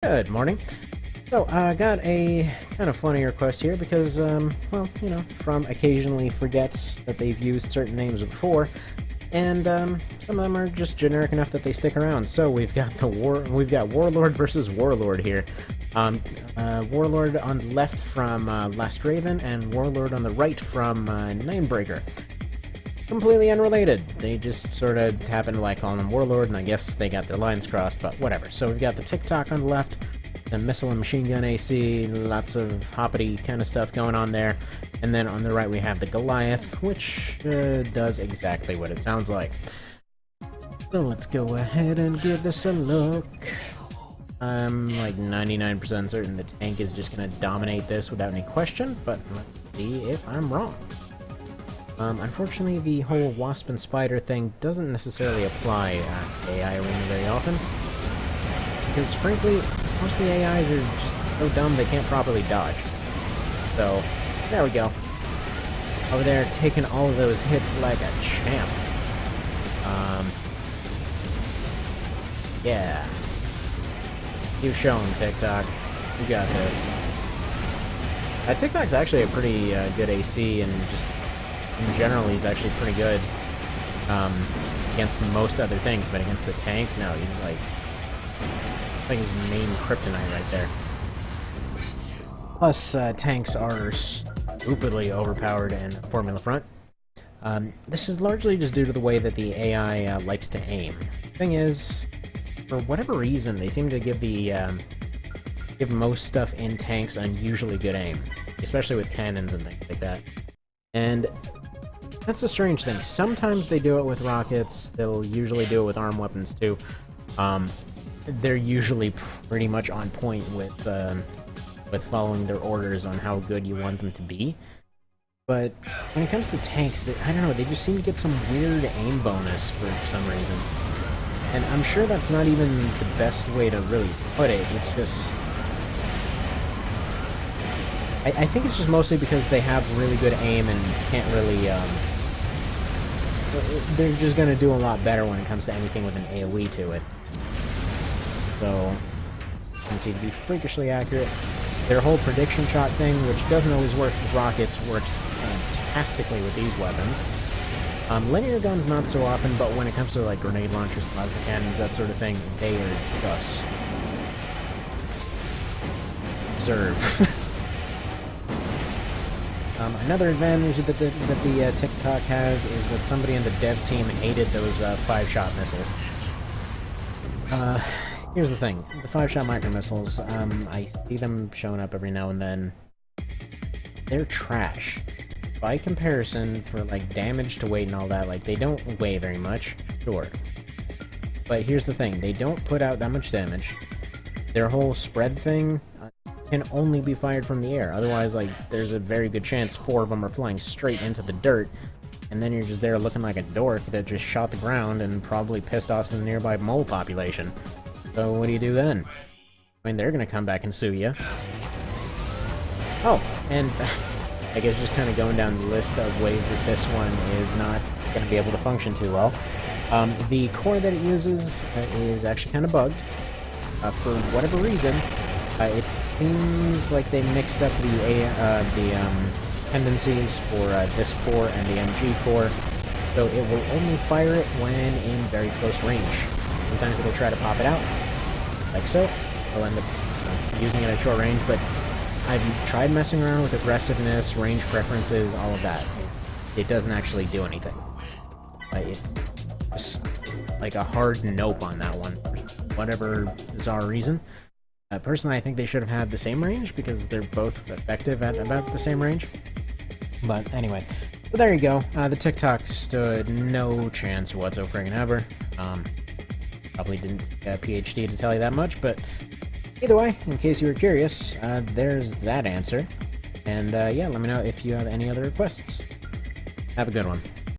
Good morning. So, I got a kind of funny request here because, From occasionally forgets that they've used certain names before, and some of them are just generic enough that they stick around. So we've got Warlord versus Warlord here. Warlord on the left from Last Raven, and Warlord on the right from Ninebreaker. Completely unrelated. They just sort of happen to like calling them Warlord, and I guess they got their lines crossed, but whatever. So we've got the Ticktock on the left, the missile and machine gun AC, lots of hoppity kind of stuff going on there. And then on the right we have the Goliath, which does exactly what it sounds like. So let's go ahead and give this a look. I'm like 99% certain the tank is just going to dominate this without any question, but let's see if I'm wrong. Unfortunately, the whole wasp and spider thing doesn't necessarily apply to AI arena very often, because frankly, most of the AIs are just so dumb they can't properly dodge. So, there we go. Over there, taking all of those hits like a champ. Yeah. You show 'em, TikTok. You got this. TikTok's actually a pretty good AC, and just in general, he's actually pretty good against most other things, but against the tank, no, he's like his main kryptonite right there. Plus, tanks are stupidly overpowered in Formula Front. This is largely just due to the way that the AI likes to aim. Thing is, for whatever reason, they seem to give give most stuff in tanks unusually good aim, especially with cannons and things like that. And that's the strange thing. Sometimes they do it with rockets. They'll usually do it with armed weapons too. They're usually pretty much on point with following their orders on how good you want them to be. But when it comes to tanks, I don't know, they just seem to get some weird aim bonus for some reason. And I'm sure that's not even the best way to really put it. It's just... I think it's just mostly because they have really good aim and can't really, they're just gonna do a lot better when it comes to anything with an AoE to it. So, can seem to be freakishly accurate. Their whole prediction shot thing, which doesn't always work with rockets, works fantastically with these weapons. Linear guns not so often, but when it comes to like grenade launchers, plasma cannons, that sort of thing, they are just observe. Another advantage that the Ticktock has is that somebody in the dev team hated those 5-shot missiles. Here's the thing. The 5-shot micro missiles, I see them showing up every now and then. They're trash. By comparison, for like damage to weight and all that, like they don't weigh very much, sure. But here's the thing, they don't put out that much damage. Their whole spread thing can only be fired from the air. Otherwise, like, there's a very good chance 4 of them are flying straight into the dirt, and then you're just there looking like a dork that just shot the ground and probably pissed off the nearby mole population. So what do you do then? I mean, they're gonna come back and sue you. Oh, and I guess just kind of going down the list of ways that this one is not gonna be able to function too well. The core that it uses is actually kind of bugged. For whatever reason, it seems like they mixed up the tendencies for this core and the MG core, so it will only fire it when in very close range. Sometimes it'll try to pop it out, like so. I'll end up using it at short range, but I've tried messing around with aggressiveness, range preferences, all of that. It doesn't actually do anything. It's just like a hard nope on that one, for whatever bizarre reason. Personally, I think they should have had the same range, because they're both effective at about the same range. But anyway, so there you go. The Ticktock stood no chance whatsoever. Probably didn't get a PhD to tell you that much, but either way, in case you were curious, there's that answer. And yeah, let me know if you have any other requests. Have a good one.